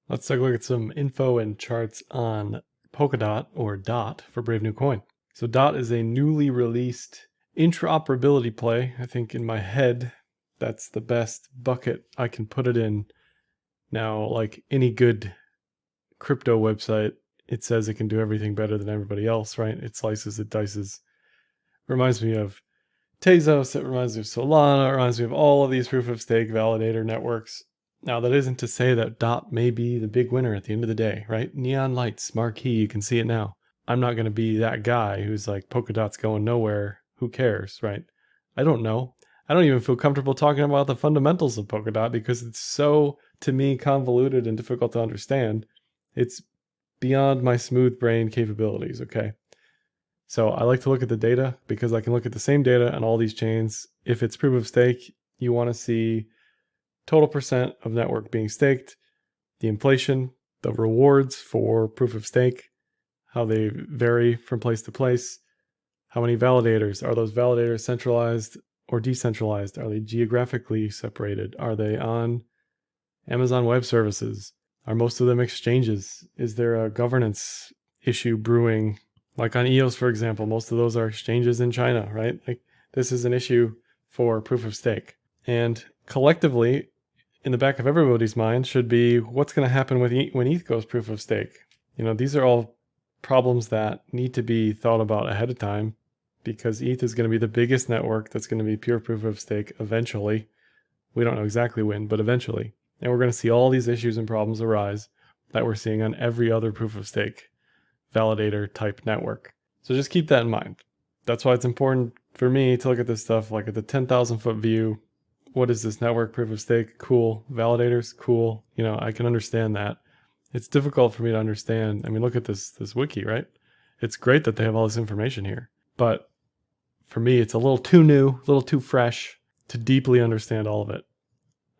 Let's take a look at some info and charts on Polkadot, or DOT for Brave New Coin. So DOT is a newly released interoperability play. I think in my head, that's the best bucket I can put it in. Now, like any good crypto website, it says it can do everything better than everybody else, right? It slices, it dices. Reminds me of Tezos, it reminds me of Solana, it reminds me of all of these proof of stake validator networks. Now, that isn't to say that DOT may be the big winner at the end of the day, right? Neon lights, marquee, you can see it now. I'm not going to be that guy who's like, Polkadot's going nowhere, who cares, right? I don't know. I don't even feel comfortable talking about the fundamentals of Polkadot because it's so, to me, convoluted and difficult to understand. It's beyond my smooth brain capabilities, okay? So I like to look at the data because I can look at the same data on all these chains. If it's proof of stake, you want to see total percent of network being staked, the inflation, the rewards for proof of stake, how they vary from place to place, how many validators, are those validators centralized or decentralized? Are they geographically separated? Are they on Amazon Web Services? Are most of them exchanges? Is there a governance issue brewing? Like on EOS, for example, most of those are exchanges in China, right? Like this is an issue for proof of stake. And collectively, in the back of everybody's mind should be what's going to happen with when ETH goes proof of stake. You know, these are all problems that need to be thought about ahead of time because ETH is going to be the biggest network that's going to be pure proof of stake eventually. We don't know exactly when, but eventually. And we're going to see all these issues and problems arise that we're seeing on every other proof of stake validator type network. So just keep that in mind. That's why it's important for me to look at this stuff like at the 10,000 foot view. What is this network proof of stake? Cool. Validators? Cool. You know, I can understand that. It's difficult for me to understand. I mean, look at this wiki, right? It's great that they have all this information here. But for me, it's a little too new, a little too fresh to deeply understand all of it.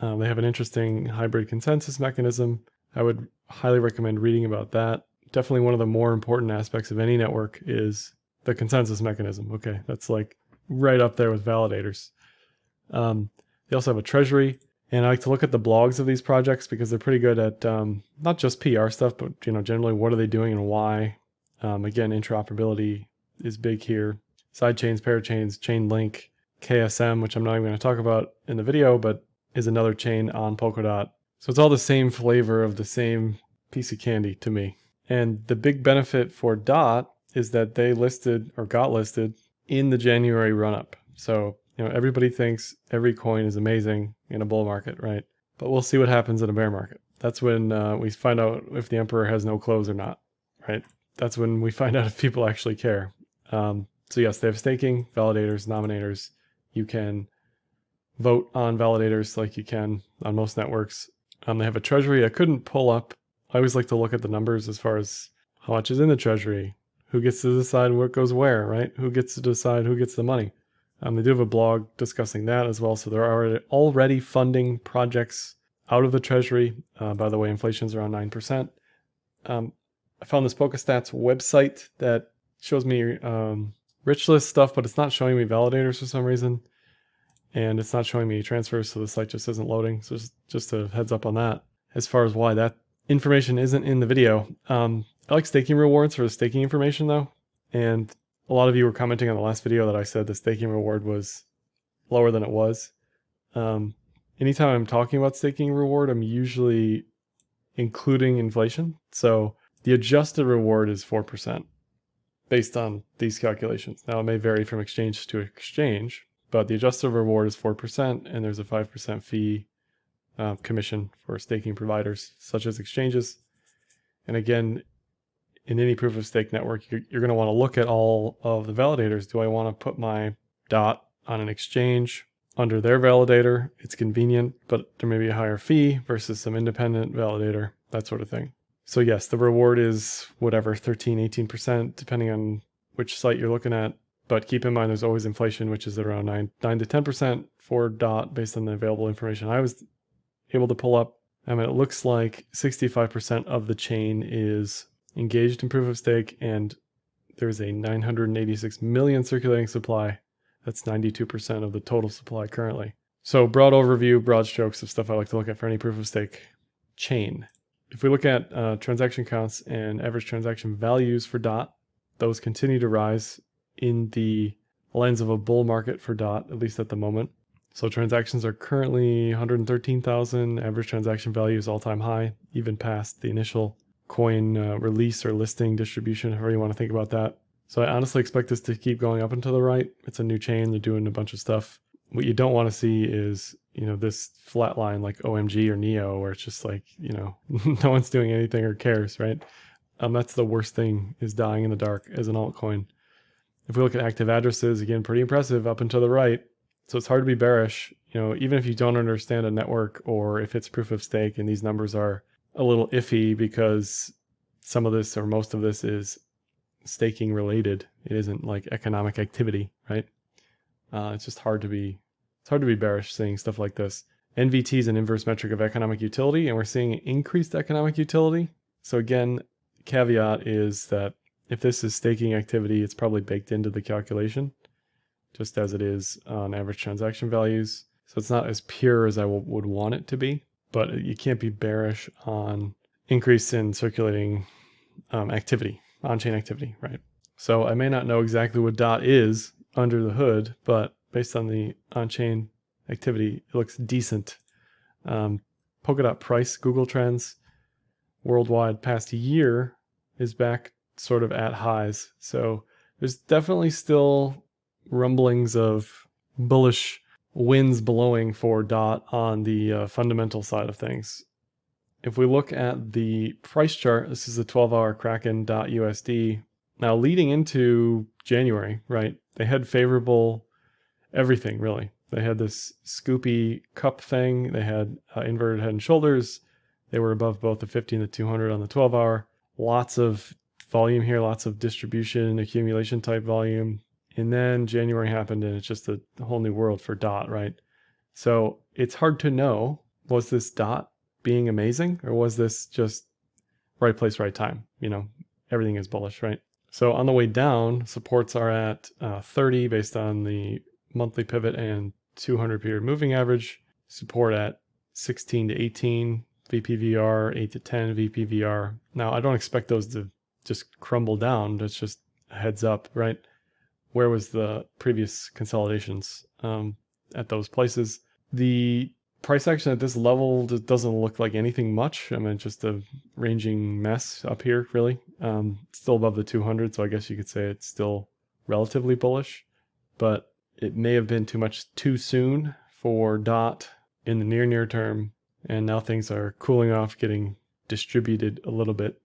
They have an interesting hybrid consensus mechanism. I would highly recommend reading about that. Definitely one of the more important aspects of any network is the consensus mechanism. Okay, that's like right up there with validators. They also have a treasury, and I like to look at the blogs of these projects because they're pretty good at not just PR stuff, but generally what are they doing and why. Again, interoperability is big here. Sidechains, parachains, Chainlink, KSM, which I'm not even going to talk about in the video, but is another chain on Polkadot. So it's all the same flavor of the same piece of candy to me. And the big benefit for DOT is that they listed or got listed in the January run-up. So everybody thinks every coin is amazing in a bull market, right? But we'll see what happens in a bear market. That's when we find out if the emperor has no clothes or not, right? That's when we find out if people actually care. So yes, they have staking, validators, nominators. You can vote on validators like you can on most networks. They have a treasury. I couldn't pull up. I always like to look at the numbers as far as how much is in the treasury, who gets to decide what goes where, right? Who gets to decide who gets the money. They do have a blog discussing that as well. So they're already funding projects out of the treasury. By the way, inflation's around 9%. I found this Polkastats website that shows me rich list stuff, but it's not showing me validators for some reason. And it's not showing me transfers, so the site just isn't loading. So just a heads up on that. As far as why that information isn't in the video. I like staking rewards for the staking information though. And a lot of you were commenting on the last video that I said the staking reward was lower than it was. Anytime I'm talking about staking reward, I'm usually including inflation. So the adjusted reward is 4% based on these calculations. Now it may vary from exchange to exchange, but the adjusted reward is 4%, and there's a 5% fee commission for staking providers such as exchanges. And again, in any proof of stake network, you're going to want to look at all of the validators. Do I want to put my DOT on an exchange under their validator? It's convenient, but there may be a higher fee versus some independent validator, that sort of thing. So yes, the reward is whatever, 13, 18%, depending on which site you're looking at. But keep in mind, there's always inflation, which is around 9 to 10% for DOT based on the available information I was able to pull up. I mean, it looks like 65% of the chain is engaged in proof of stake, and there's a 986 million circulating supply. That's 92% of the total supply currently. So broad overview, broad strokes of stuff I like to look at for any proof of stake chain. if we look at transaction counts and average transaction values for DOT, those continue to rise in the lens of a bull market for DOT, at least at the moment. So transactions are currently 113,000. Average transaction value is all-time high, even past the initial coin release or listing distribution, however you want to think about that. So I honestly expect this to keep going up and to the right. It's a new chain. They're doing a bunch of stuff. What you don't want to see is, this flat line like OMG or Neo, where it's just like, no one's doing anything or cares, right? That's the worst thing, is dying in the dark as an altcoin. If we look at active addresses, again, pretty impressive up and to the right. So it's hard to be bearish, even if you don't understand a network or if it's proof of stake, and these numbers are a little iffy because some of this or most of this is staking related. It isn't like economic activity, right? It's just hard to be bearish seeing stuff like this. NVT is an inverse metric of economic utility, and we're seeing increased economic utility. So again, caveat is that if this is staking activity, it's probably baked into the calculation, just as it is on average transaction values. So it's not as pure as I would want it to be, but you can't be bearish on increase in circulating activity, on-chain activity, right? So I may not know exactly what DOT is under the hood, but based on the on-chain activity, it looks decent. Polkadot price, Google Trends, worldwide past year is back sort of at highs. So there's definitely still rumblings of bullish winds blowing for DOT on the fundamental side of things. If we look at the price chart, this is the 12-hour Kraken.USD. Now leading into January, right, they had favorable everything, really. They had this scoopy cup thing. They had inverted head and shoulders. They were above both the 50 and the 200 on the 12-hour. Lots of volume here, lots of distribution, accumulation type volume. And then January happened, and it's just a whole new world for DOT, right? So it's hard to know, was this DOT being amazing, or was this just right place, right time? Everything is bullish, right? So on the way down, supports are at 30 based on the monthly pivot and 200 period moving average. Support at 16 to 18 VPVR, 8 to 10 VPVR. Now, I don't expect those to just crumble down. That's just a heads up, right? Where was the previous consolidations at those places? The price action at this level doesn't look like anything much. I mean, just a ranging mess up here, really. Still above the 200, so I guess you could say it's still relatively bullish, but it may have been too soon for DOT in the near term, and now things are cooling off, getting distributed a little bit.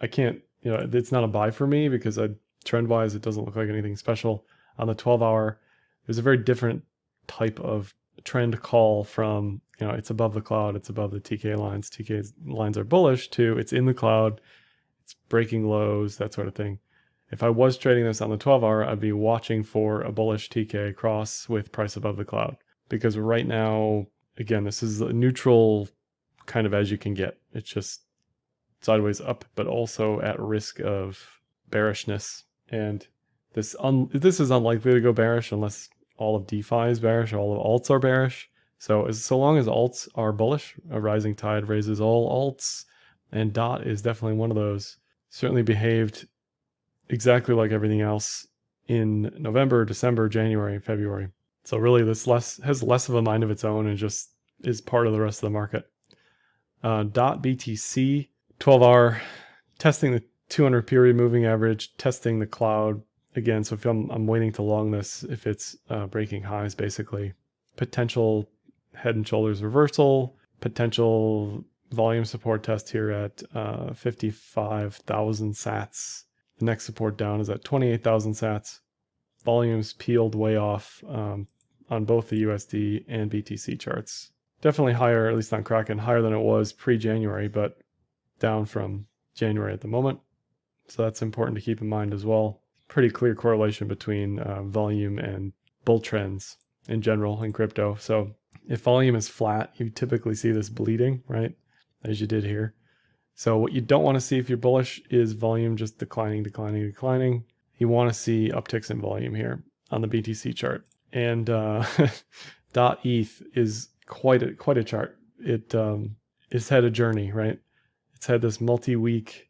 I can't, it's not a buy for me because trend-wise, it doesn't look like anything special. On the 12-hour, there's a very different type of trend call from, it's above the cloud, it's above the TK lines. TK lines are bullish to it's in the cloud, it's breaking lows, that sort of thing. If I was trading this on the 12-hour, I'd be watching for a bullish TK cross with price above the cloud. Because right now, again, this is a neutral kind of as you can get. It's just sideways up, but also at risk of bearishness. And this is unlikely to go bearish unless all of DeFi is bearish, all of alts are bearish. So long as alts are bullish, a rising tide raises all alts, and DOT is definitely one of those. Certainly behaved exactly like everything else in November, December, January, February. So really this has less of a mind of its own and just is part of the rest of the market. .BTC, 12-hour, testing the 200 period moving average, testing the cloud again. So if I'm waiting to long this, if it's breaking highs, basically. Potential head and shoulders reversal, potential volume support test here at 55,000 sats. The next support down is at 28,000 sats. Volumes peeled way off on both the USD and BTC charts. Definitely higher, at least on Kraken, higher than it was pre-January, but down from January at the moment. So that's important to keep in mind as well. Pretty clear correlation between volume and bull trends in general in crypto. So if volume is flat, you typically see this bleeding, right? As you did here. So what you don't want to see if you're bullish is volume just declining. You want to see upticks in volume here on the BTC chart. And .ETH is quite a chart. It's had a journey, right? It's had this multi-week,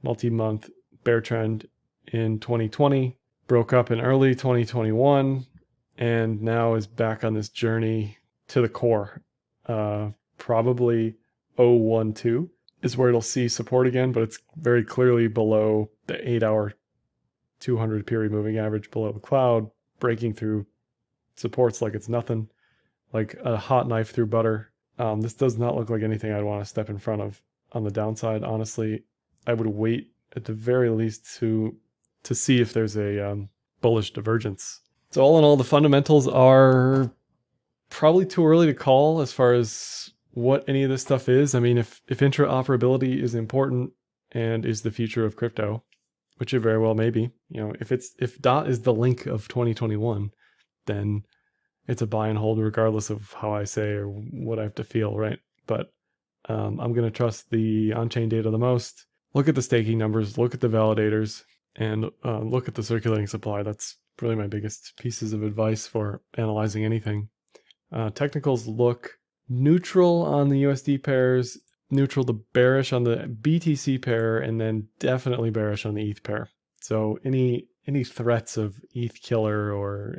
multi-month bear trend in 2020, broke up in early 2021, and now is back on this journey to the core. Probably 012 is where it'll see support again, but it's very clearly below the 8-hour 200 period moving average below the cloud, breaking through supports like it's nothing, like a hot knife through butter. This does not look like anything I'd want to step in front of on the downside. Honestly, I would wait at the very least to see if there's a bullish divergence. So all in all, the fundamentals are probably too early to call as far as what any of this stuff is. I mean, if interoperability is important and is the future of crypto, which it very well may be, if DOT is the link of 2021, then it's a buy and hold regardless of how I say or what I have to feel, right? But I'm going to trust the on-chain data the most. Look at the staking numbers, look at the validators, and look at the circulating supply. That's really my biggest pieces of advice for analyzing anything. Technicals look neutral on the USD pairs, neutral to bearish on the BTC pair, and then definitely bearish on the ETH pair. So any threats of ETH killer or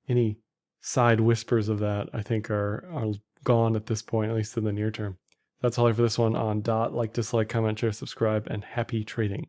any side whispers of that, I think are gone at this point, at least in the near term. That's all for this one on DOT. Like, dislike, comment, share, subscribe, and happy trading.